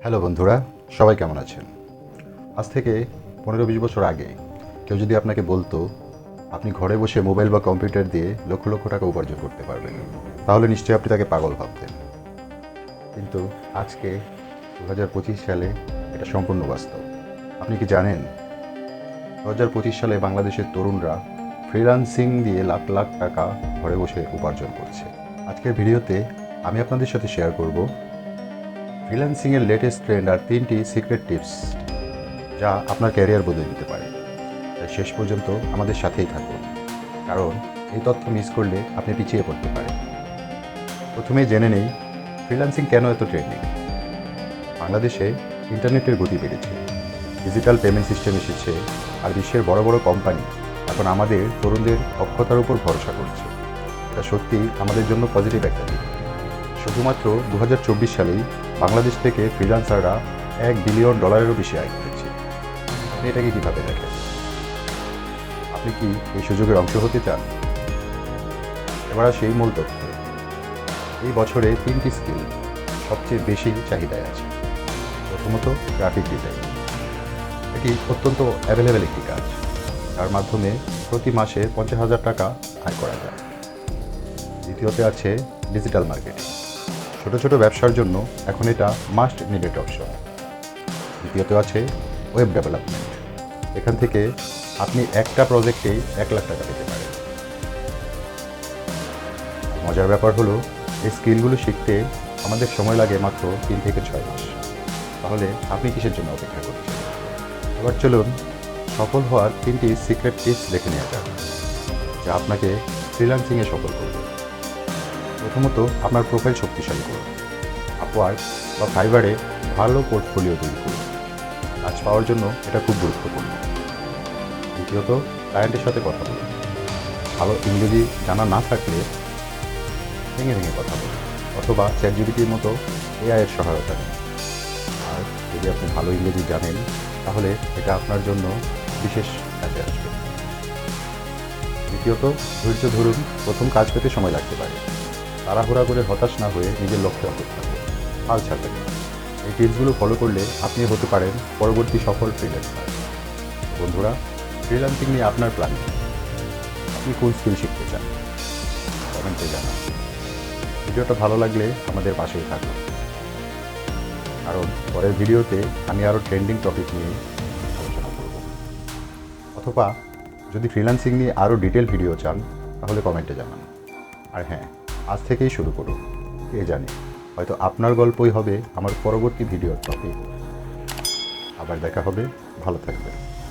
Hello বন্ধুরা, সবাই কেমন আছেন? আজ থেকে 15-20 বছর আগে কেউ যদি আপনাকে বলতো আপনি ঘরে বসে মোবাইল বা কম্পিউটার দিয়ে লক্ষ লক্ষ টাকা উপার্জন করতে পারবেন, তাহলে নিশ্চয়ই আপনি তাকে পাগল ভাবতেন। কিন্তু আজকে 2025 সালে এটা সম্পূর্ণ বাস্তব। আপনি কি জানেন 2025 সালে বাংলাদেশের তরুণরা ফ্রিল্যান্সিং দিয়ে লাখ লাখ টাকা ঘরে বসে উপার্জন করছে? আজকের ভিডিওতে আমি আপনাদের সাথে শেয়ার করব ফ্রিল্যান্সিংয়ের লেটেস্ট ট্রেন্ড আর 3টি সিক্রেট টিপস যা আপনার ক্যারিয়ার বদলে দিতে পারে। তাই শেষ পর্যন্ত আমাদের সাথেই থাকুন, কারণ এই তথ্য মিস করলে আপনি পিছিয়ে পড়তে পারেন। প্রথমেই জেনে নেই ফ্রিল্যান্সিং কেন এত ট্রেন্ডিং। বাংলাদেশে ইন্টারনেটের গতি বেড়েছে, ডিজিটাল পেমেন্ট সিস্টেম এসেছে, আর বিশ্বের বড় বড় কোম্পানি এখন আমাদের তরুণদের দক্ষতার উপর ভরসা করছে। এটা সত্যিই আমাদের জন্য পজিটিভ একটা দিক। শুধুমাত্র 2024 সালেই বাংলাদেশ থেকে ফ্রিল্যান্সাররা $1 বিলিয়ন বেশি আয় করেছে। আপনি এটাকে কীভাবে দেখেন? আপনি কি এই সুযোগের অংশ হতে চান? এবার সেই মূল তথ্যে। এই বছরে 3টি স্কিল সবচেয়ে বেশি চাহিদায় আছে। প্রথমত, গ্রাফিক ডিজাইন। এটি অত্যন্ত অ্যাভেলেবেল একটি কাজ, যার মাধ্যমে প্রতি মাসে 50,000 টাকা আয় করা যায়। দ্বিতীয়তে আছে ডিজিটাল মার্কেটিং। ছোট ছোট ব্যবসার জন্য এখন এটা মাস্ট নিডেড অপশন। দ্বিতীয়ত আছে ওয়েব ডেভেলপমেন্ট। এখান থেকে আপনি একটা প্রজেক্টেই 1 লাখ টাকা পেতে পারেন। মজার ব্যাপার হলো, এই স্কিলগুলো শিখতে আমাদের সময় লাগে মাত্র 3 থেকে 6 মাস। তাহলে আপনি কিসের জন্য অপেক্ষা করছেন? এবার চলুন সফল হওয়ার 3টি সিক্রেট টিপস দেখে নেওয়া যাক, যা আপনাকে ফ্রিল্যান্সিংয়ে সফল করবে। প্রথমত, আপনার প্রোফাইল শক্তিশালী করুন। আপওয়ার্ক বা ফাইবারে ভালো পোর্টফোলিও তৈরি করুন। কাজ পাওয়ার জন্য এটা খুব গুরুত্বপূর্ণ। দ্বিতীয়ত, ক্লায়েন্টের সাথে কথা বলুন। ভালো ইংরেজি জানা না থাকলে ভেঙে ভেঙে কথা বলুন, অথবা চ্যাটজিপিটির মতো এআইয়ের সহায়তা নিন। আর যদি আপনি ভালো ইংরেজি জানেন, তাহলে এটা আপনার জন্য বিশেষ কাজে আসবে। তৃতীয়ত, ধৈর্য ধরুন। প্রথম কাজ পেতে সময় লাগতে পারে। তাড়াহুড়া করে হতাশ না হয়ে নিজের লক্ষ্যে অটুট থাকুন, হাল ছাড়বেন না। এই টিপসগুলো ফলো করলে আপনি হতে পারেন পরবর্তী সফল ফ্রিল্যান্সার। বন্ধুরা, ফ্রিল্যান্সিং নিয়ে আপনার প্ল্যান কি? আপনি কোন স্কিল শিখতে চান? কমেন্টে জানান। ভিডিওটা ভালো লাগলে আমাদের পাশেই থাকুন, কারণ পরের ভিডিওতে আমি আরও ট্রেন্ডিং টপিক নিয়ে আলোচনা করব। অথবা যদি ফ্রিল্যান্সিং নিয়ে আরও ডিটেল ভিডিও চান, তাহলে কমেন্টে জানান। আর হ্যাঁ, আজ থেকেই শুরু করুন। কে জানে, হয়তো আপনার গল্পই হবে আমার পরবর্তী ভিডিওর টপিক। আবার দেখা হবে। ভালো থাকবেন।